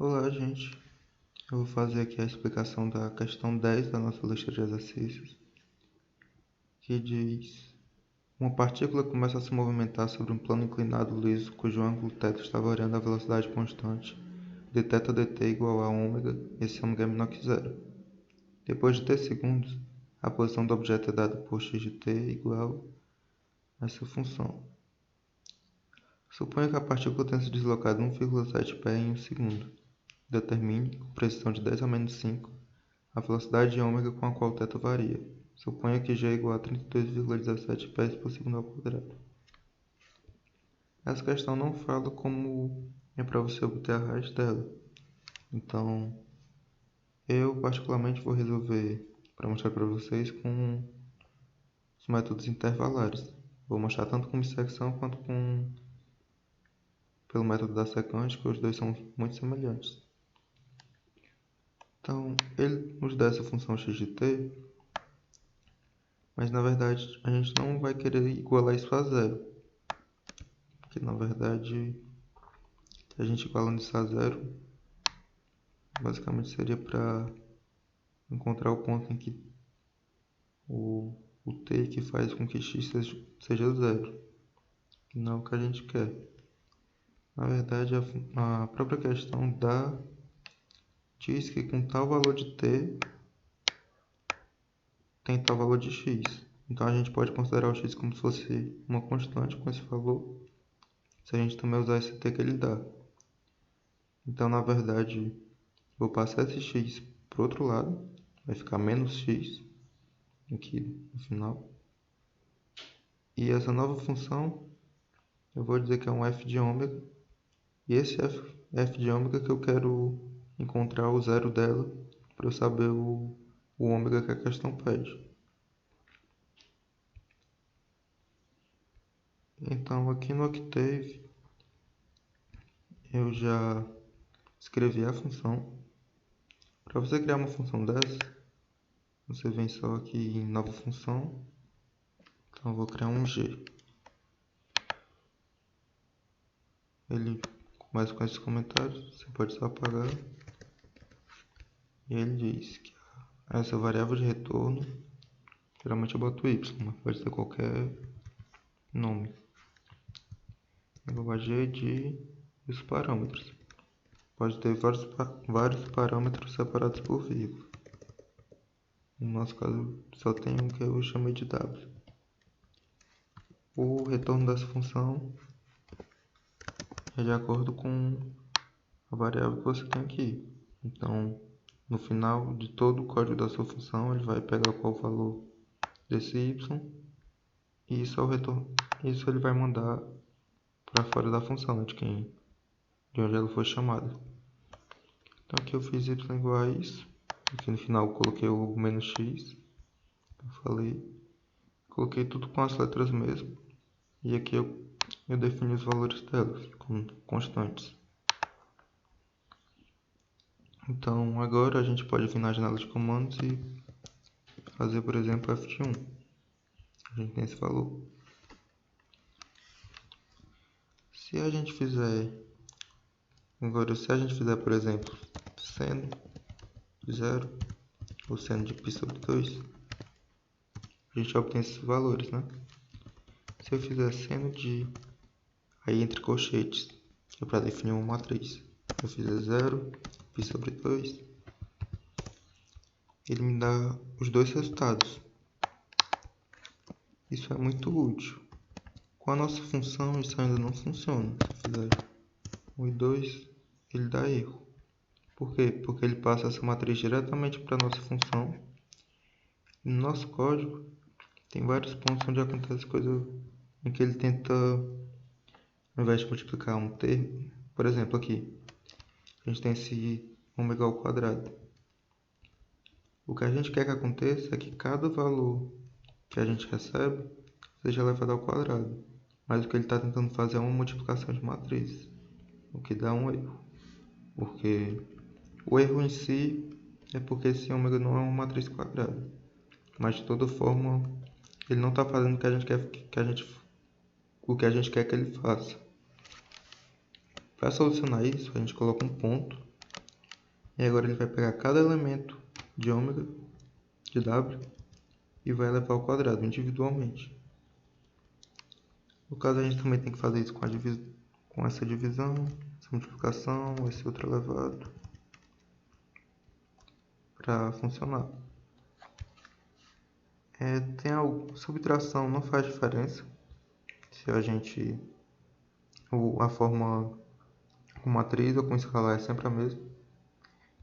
Olá, gente. Eu vou fazer aqui a explicação da questão 10 da nossa lista de exercícios, que diz: uma partícula começa a se movimentar sobre um plano inclinado liso cujo ângulo θ está variando a velocidade constante de θ dt igual a ômega, esse ômega é menor que zero. Depois de t segundos, a posição do objeto é dada por x de t igual a essa função. Suponha que a partícula tenha se deslocado 1,7 pé em 1 segundo. Determine, com precisão de 10 a menos 5, a velocidade de ômega com a qual θ varia. Suponha que g é igual a 32,17 pés por segundo ao quadrado. Essa questão não fala como é para você obter a raiz dela. Então, eu particularmente vou resolver para mostrar para vocês com os métodos intervalares. Vou mostrar tanto com bissecção quanto pelo método da secante, que os dois são muito semelhantes. Então, ele nos dá essa função x de t, mas na verdade a gente não vai querer igualar isso a zero. Porque na verdade, a gente igualando isso a zero, basicamente seria para encontrar o ponto em que o t que faz com que x seja zero. Que não é o que a gente quer. Na verdade, a própria questão diz que com tal valor de t tem tal valor de x. Então a gente pode considerar o x como se fosse uma constante com esse valor, se a gente também usar esse t que ele dá. Então, na verdade, vou passar esse x para o outro lado, vai ficar menos x aqui no final. E essa nova função, eu vou dizer que é um f de ômega. E esse f de ômega que eu quero encontrar o zero dela, para eu saber o ômega que a questão pede. Então, aqui no Octave, eu já escrevi a função. Para você criar uma função dessa, você vem só aqui em nova função. Então, eu vou criar um g. Ele começa com esses comentários, você pode só apagar. E ele diz que essa variável de retorno, geralmente eu boto y, mas pode ter qualquer nome. G de os parâmetros. Pode ter vários parâmetros separados por vírgula. No nosso caso, só tem um que eu chamei de w. O retorno dessa função é de acordo com a variável que você tem aqui. Então, no final de todo o código da sua função, ele vai pegar qual o valor desse y e isso é o retorno. Isso ele vai mandar para fora da função, de onde ela foi chamada. Então aqui eu fiz y igual a isso. Aqui no final eu coloquei o menos x. Eu falei. Coloquei tudo com as letras mesmo. E aqui eu defini os valores delas como constantes. Então agora a gente pode vir na janela de comandos e fazer, por exemplo, f de 1. A gente tem esse valor. Se a gente fizer, por exemplo, seno de 0 ou seno de π sobre 2, a gente obtém esses valores, né? Se eu fizer seno de, aí entre colchetes, é para definir uma matriz. Eu fizer 0, π sobre 2, ele me dá os dois resultados. Isso é muito útil. Com a nossa função, isso ainda não funciona. Se eu fizer 1 e 2, ele dá erro. Por quê? Porque ele passa essa matriz diretamente para a nossa função. E no nosso código, tem vários pontos onde acontece coisa em que ele tenta, ao invés de multiplicar um termo, por exemplo, aqui, a gente tem esse ômega ao quadrado. O que a gente quer que aconteça é que cada valor que a gente recebe seja elevado ao quadrado. Mas o que ele está tentando fazer é uma multiplicação de matrizes, o que dá um erro. Porque o erro em si é porque esse ômega não é uma matriz quadrada. Mas de toda forma, ele não está fazendo o que a gente quer que ele faça. Para solucionar isso, a gente coloca um ponto E agora ele vai pegar cada elemento de ômega, de W, e vai elevar ao quadrado individualmente. No caso, a gente também tem que fazer isso com essa divisão, essa multiplicação, esse outro elevado, para funcionar. Tem algo, subtração não faz diferença se a forma com matriz ou com escalar é sempre a mesma.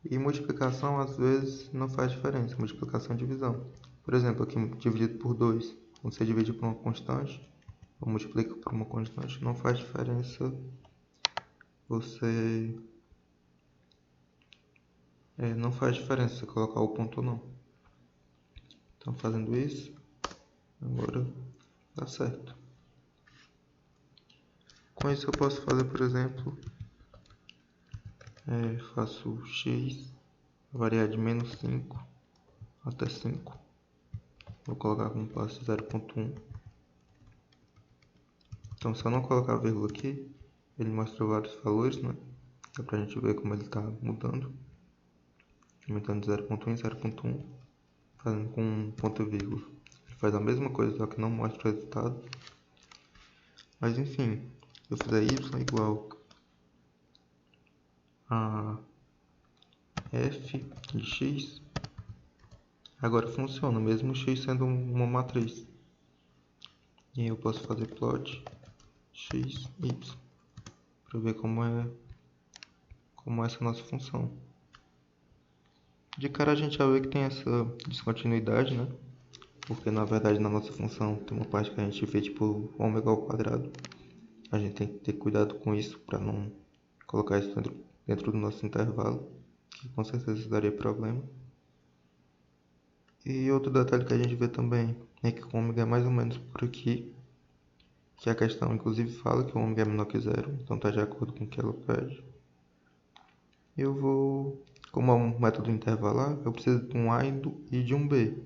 E multiplicação às vezes não faz diferença, multiplicação e divisão. Por exemplo, aqui dividido por 2, quando você divide por uma constante, ou multiplica por uma constante, não faz diferença não faz diferença você colocar o ponto ou não. Então, fazendo isso, agora dá certo. Com isso eu posso fazer, por exemplo, faço x variar de menos 5 até 5. Vou colocar como passo 0.1. Então, se eu não colocar a vírgula aqui, ele mostra vários valores, né? Dá pra gente ver como ele está mudando. Aumentando de 0.1 em 0.1, fazendo com um ponto e vírgula. Ele faz a mesma coisa, só que não mostra o resultado. Mas enfim, eu fizer y igual a f de x, agora funciona, mesmo x sendo uma matriz. E eu posso fazer plot x, y, para ver como é essa nossa função. De cara a gente já vê que tem essa descontinuidade, né? Porque na verdade na nossa função tem uma parte que a gente vê tipo ômega ao quadrado. A gente tem que ter cuidado com isso para não colocar isso dentro do nosso intervalo, que com certeza daria problema. E outro detalhe que a gente vê também é que o ômega é mais ou menos por aqui, que a questão inclusive fala que o ômega é menor que zero, então está de acordo com o que ela pede. Eu vou, como é um método intervalar, eu preciso de um A e de um B,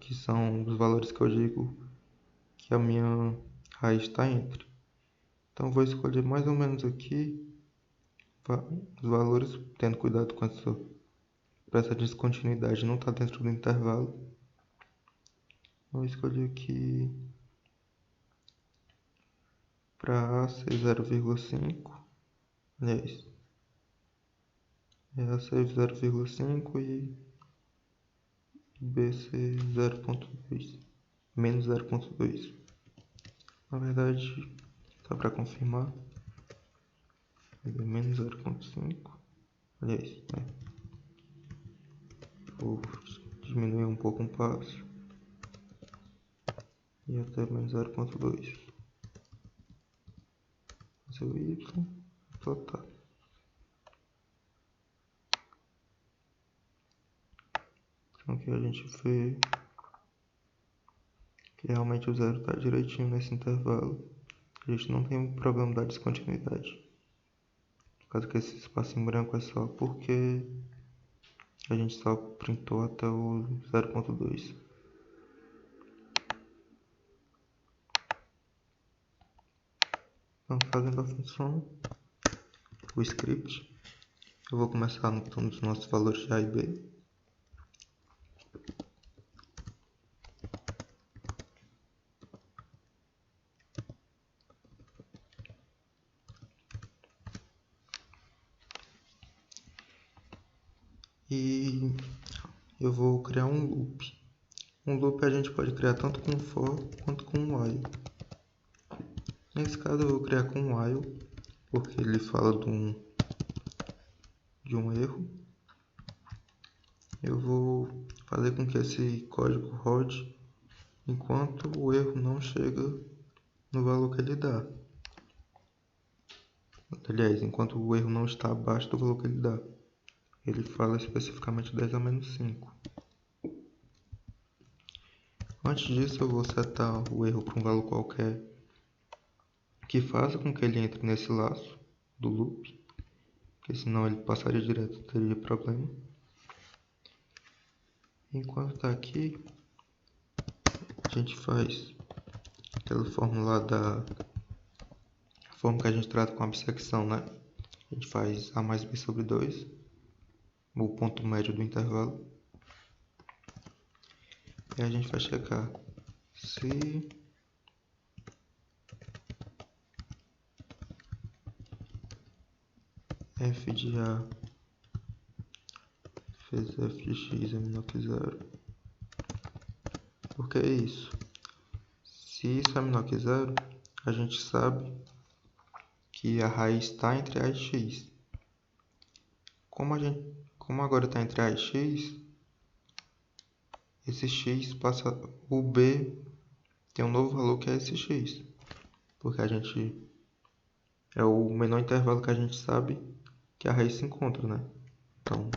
que são os valores que eu digo que a minha raiz está entre. Então vou escolher mais ou menos aqui os valores, tendo cuidado com essa descontinuidade não está dentro do intervalo. Vou escolher aqui para A ser 0,5, aliás, A ser 0,5 e B ser 0,2, menos 0,2. Na verdade, só para confirmar, menos 0,5, aliás, vou diminuir um pouco um passo e até menos 0,2. Fazer o y, total. Então aqui a gente vê que realmente o zero está direitinho nesse intervalo. A gente não tem um problema da descontinuidade. No caso que esse espaço em branco é só porque a gente só printou até o 0.2. Então, fazendo a função, o script, eu vou começar anotando os nossos valores de A e B. E eu vou criar um loop. Um loop a gente pode criar tanto com for quanto com while. Nesse caso eu vou criar com while, porque ele fala de um erro. Eu vou fazer com que esse código rode enquanto o erro não chega no valor que ele dá. Aliás, enquanto o erro não está abaixo do valor que ele dá. Ele fala especificamente 10 a menos 5. Antes disso, eu vou setar o erro para um valor qualquer que faça com que ele entre nesse laço do loop, porque senão ele passaria direto, teria problema. Enquanto está aqui, a gente faz aquela fórmula da forma que a gente trata com a bissecção, né? A gente faz A mais B sobre 2, o ponto médio do intervalo. E a gente vai checar se f de A vezes f de x é menor que zero. Por que isso? Se isso é menor que zero, a gente sabe que a raiz está entre A e x. Como agora está entre A e x, esse x passa, o b tem um novo valor que é esse x, porque a gente é o menor intervalo que a gente sabe que a raiz se encontra, né? Então,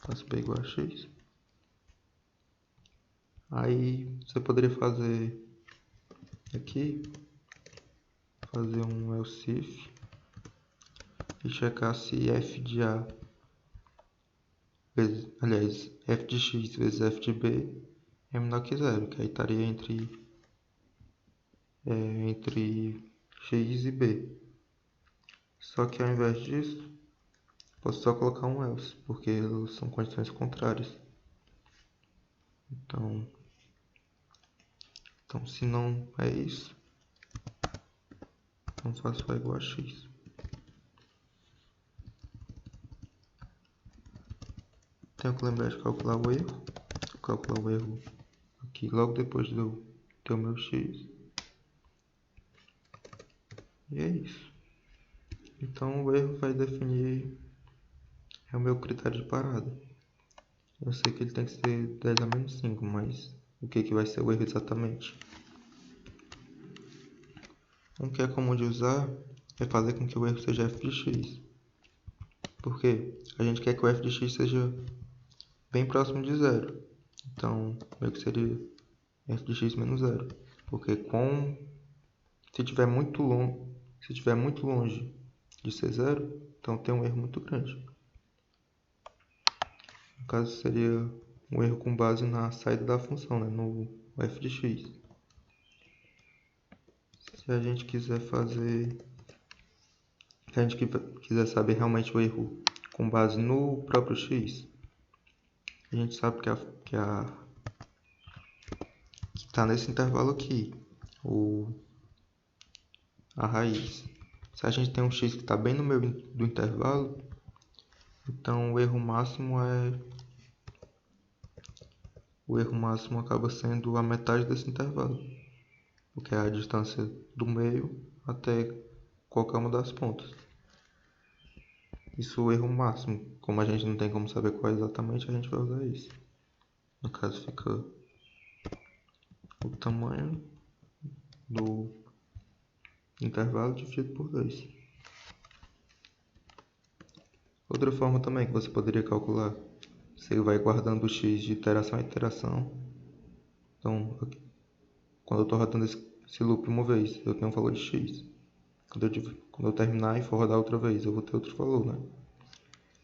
faço b igual a x. Aí você poderia fazer aqui, fazer um else if e checar se f de A vezes, aliás, f de x vezes f de b é menor que zero, que aí estaria entre x e b. Só que ao invés disso, posso só colocar um else, porque elas são condições contrárias. Então se não é isso, então faço A igual a x. Tenho que lembrar de calcular o erro. Vou calcular o erro aqui logo depois de eu ter o meu x. E é isso. Então o erro vai definir o meu critério de parada. Eu sei que ele tem que ser 10 a menos 5, mas o que vai ser o erro exatamente? Um que é comum de usar é fazer com que o erro seja f de x. Por quê? A gente quer que o f de x seja bem próximo de zero. Então, meio que seria f de x menos zero. Porque se estiver muito longe de ser zero, então tem um erro muito grande. No caso, seria um erro com base na saída da função, né? No f de x. Se a gente quiser saber realmente o erro com base no próprio x, a gente sabe que está nesse intervalo aqui, a raiz. Se a gente tem um x que está bem no meio do intervalo, então o erro máximo acaba sendo a metade desse intervalo, porque é a distância do meio até qualquer uma das pontas. Isso é o erro máximo. Como a gente não tem como saber qual é exatamente, a gente vai usar isso. No caso, fica o tamanho do intervalo dividido por 2. Outra forma também que você poderia calcular, você vai guardando o x de iteração a iteração. Então, quando eu estou rodando esse loop uma vez, eu tenho um valor de x. Quando eu terminar e for rodar outra vez, eu vou ter outro valor, né?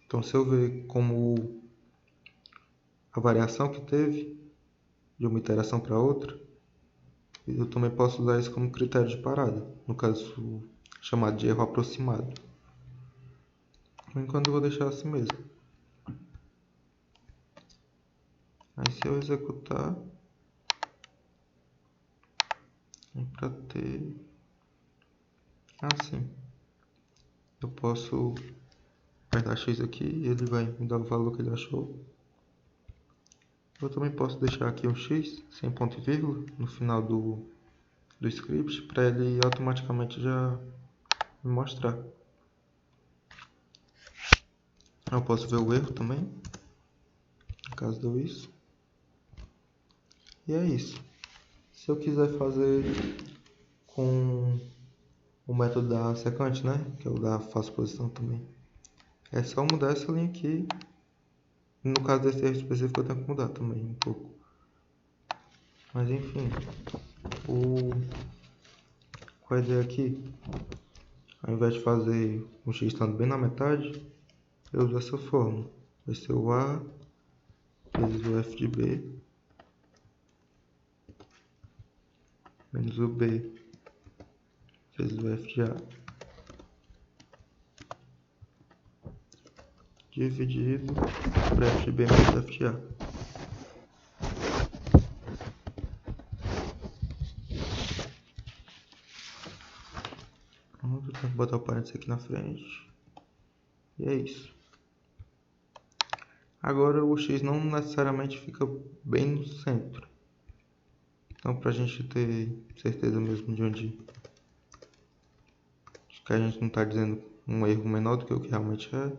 Então, se eu ver como a variação que teve de uma iteração para outra, eu também posso usar isso como critério de parada, no caso chamado de erro aproximado. Por enquanto eu vou deixar assim mesmo. Aí se eu executar, é para ter assim. Eu posso apertar X aqui e ele vai me dar o valor que ele achou. Eu também posso deixar aqui um X sem ponto e vírgula no final do script para ele automaticamente já me mostrar. Eu posso ver o erro também, no caso deu isso. E é isso. Se eu quiser fazer com o método da secante, né, que é o da falsa posição também, é só mudar essa linha aqui. No caso desse erro específico eu tenho que mudar também um pouco. Mas enfim, qual é a ideia aqui? Ao invés de fazer um x estando bem na metade, eu uso essa fórmula. Vai ser o A vezes o f de b menos o b vezes o f de A. dividido por f de b menos f de a. Pronto, tenho que botar o parênteses aqui na frente. E é isso. Agora o x não necessariamente fica bem no centro. Então, para a gente ter certeza mesmo de onde que a gente não está dizendo um erro menor do que o que realmente é,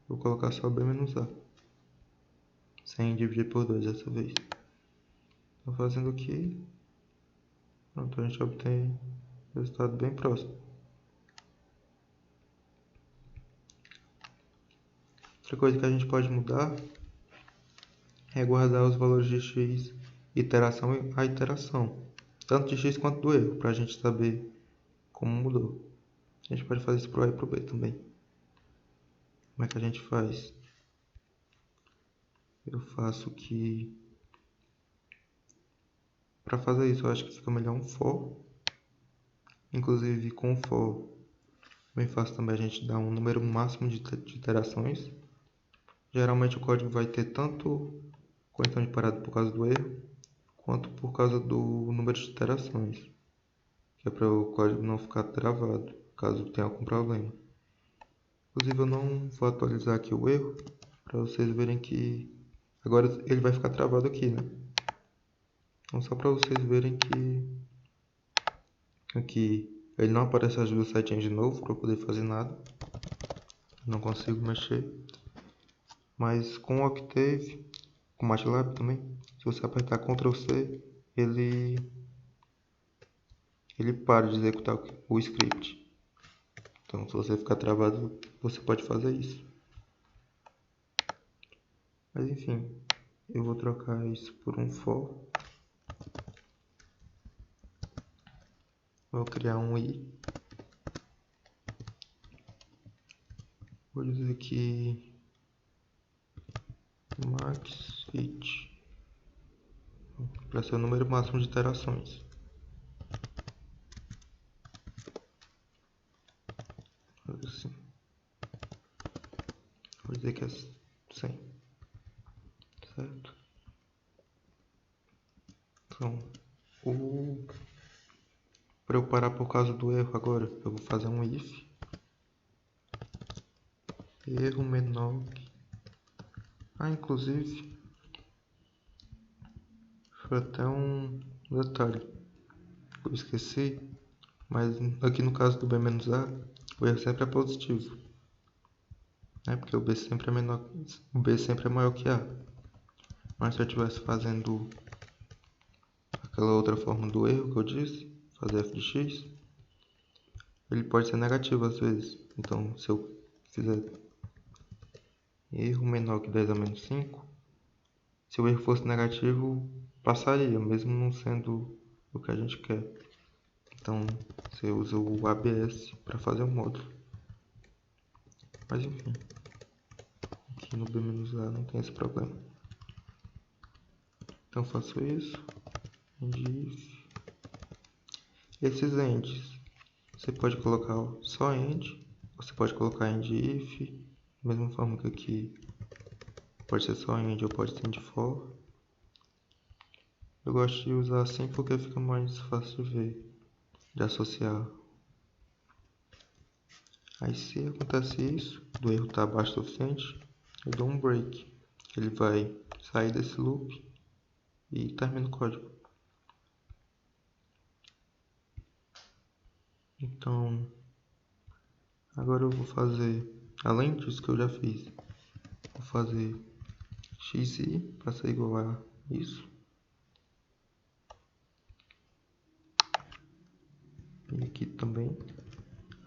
vou colocar só b menos a, sem dividir por 2 dessa vez. Então, fazendo aqui, pronto, a gente obtém resultado bem próximo. Outra coisa que a gente pode mudar é guardar os valores de x iteração a iteração, tanto de x quanto do erro, para a gente saber como mudou. A gente pode fazer isso para o a e para o b também. Como é que a gente faz? Eu faço que... Para fazer isso, eu acho que fica melhor um for. Inclusive, com o for, bem fácil também a gente dar um número máximo de iterações. Geralmente o código vai ter tanto correção de parada por causa do erro, quanto por causa do número de iterações, que é para o código não ficar travado, caso tenha algum problema. Inclusive eu não vou atualizar aqui o erro, para vocês verem que agora ele vai ficar travado aqui, né? Então só para vocês verem que aqui ele não aparece as duas setinhas de novo para eu poder fazer nada. Não consigo mexer. Mas com o Octave, com o MATLAB também, se você apertar Ctrl C, ele para de executar o script. Então, se você ficar travado, você pode fazer isso. Mas enfim, eu vou trocar isso por um for. Vou criar um i. Vou dizer que max it para ser o número máximo de iterações. Assim. Vou dizer que é 100. Certo? Então, para eu parar por causa do erro agora, eu vou fazer um if. Erro menor. Inclusive, foi até um detalhe que eu esqueci, mas aqui no caso do b menos a, o erro sempre é positivo, né? Porque o b sempre é menor, o b sempre é maior que a. Mas se eu estivesse fazendo aquela outra forma do erro que eu disse, fazer f de x, ele pode ser negativo às vezes. Então, se eu fizer erro menor que 10 a menos 5, se o erro fosse negativo, passaria, mesmo não sendo o que a gente quer. Então, você usa o ABS para fazer o módulo. Mas enfim, aqui no B-A não tem esse problema. Então, faço isso. End. Esses ends, você pode colocar só end, você pode colocar end if, da mesma forma que aqui pode ser só end ou pode ser end for. Eu gosto de usar assim porque fica mais fácil de ver, de associar. Aí se acontece isso, do erro estar abaixo o suficiente, eu dou um break. Ele vai sair desse loop e termina o código. Então, agora eu vou fazer, além disso que eu já fiz, vou fazer xi para ser igual a isso. E aqui também.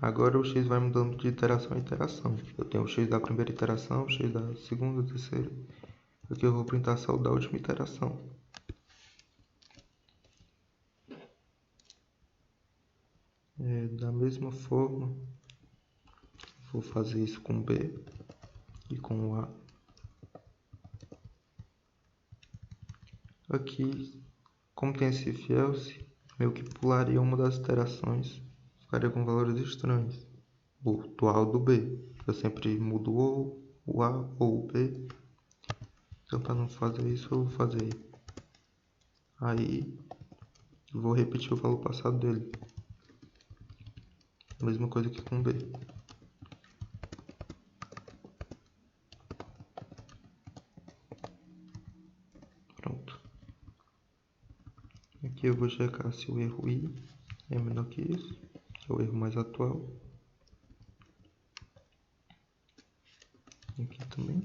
Agora o x vai mudando de iteração em iteração. Eu tenho o x da primeira iteração, o x da segunda, terceira. Aqui eu vou printar só o da última iteração. Da mesma forma, vou fazer isso com b e com o a. Aqui, como tem esse if else, meio que pularia uma das iterações, ficaria com valores estranhos. O atual do b. Eu sempre mudo o o A ou o B. Então, para não fazer isso, eu vou fazer aí, vou repetir o valor passado dele. Mesma coisa que com B. Pronto. Aqui eu vou checar se o erro I é menor que isso, que é o erro mais atual. Aqui também.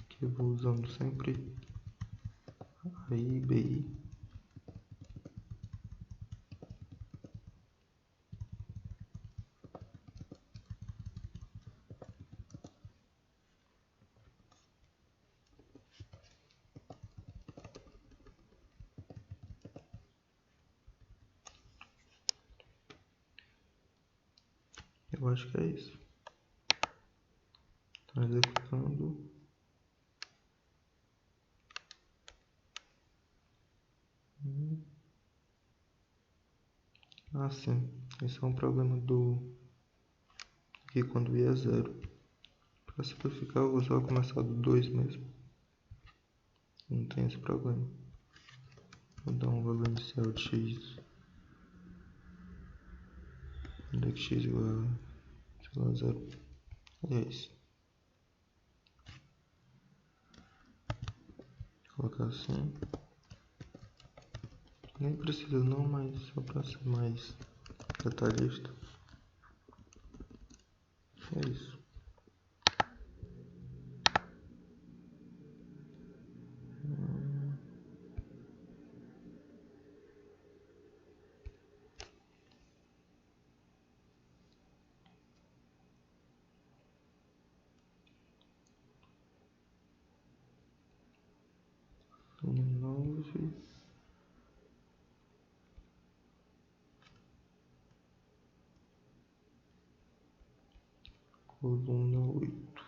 Aqui eu vou usando sempre AI, BI. Eu acho que é isso. Está executando. Ah, sim. Esse é um problema do que quando I é 0. Para simplificar, eu vou só começar do 2 mesmo. Não tem esse problema. Vou dar um valor inicial de x. Onde é que x igual a, sei lá, 0. É isso. Vou colocar assim. Nem precisa não, mas só para ser mais detalhista. É isso. Nove. Coluna 8.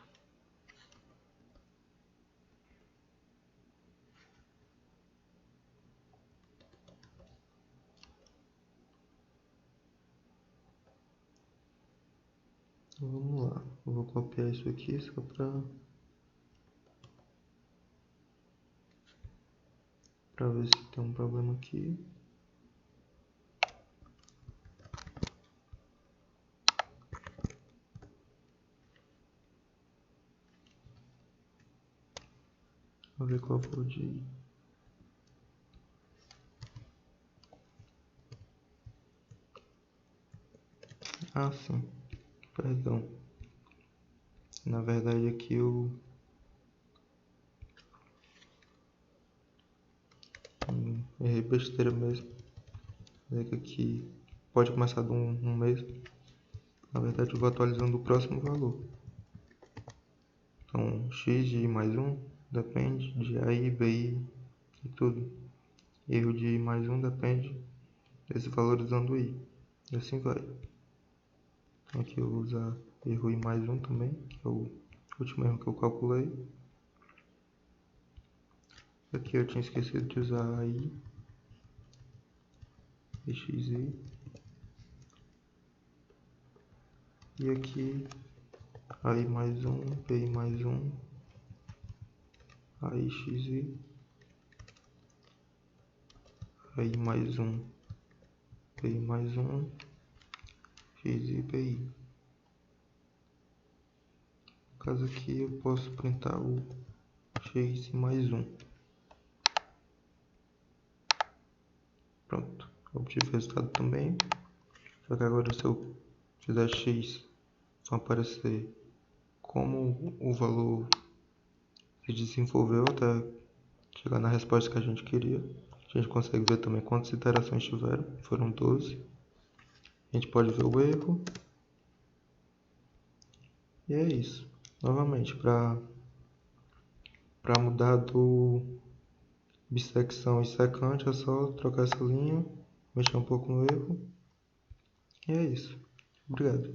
Vamos lá. Eu vou copiar isso aqui só para ver se tem um problema aqui. Vou ver qual foi o de. Ah, sim. Perdão. Na verdade aqui eu errei besteira mesmo. Ver que aqui pode começar de um mês. Na verdade eu vou atualizando o próximo valor. Então x de I mais 1 depende de AI, BI e tudo. Erro de I mais 1 depende desse valor usando I. E assim vai. Então aqui eu vou usar erro I mais 1 também, que é o último erro que eu calculei. Aqui eu tinha esquecido de usar AI e XI. E aqui AI mais 1, BI mais 1, AI XI, AI mais 1, BI mais 1, XI, BI. No caso aqui eu posso printar o x mais 1. Pronto, obtive o resultado também. Só que agora se eu fizer x, vai aparecer como o valor se desenvolveu até chegar na resposta que a gente queria. A gente consegue ver também quantas iterações tiveram, foram 12. A gente pode ver o erro. E é isso. Novamente, para mudar do bissecção e secante é só trocar essa linha, mexer um pouco no erro. E é isso. Obrigado.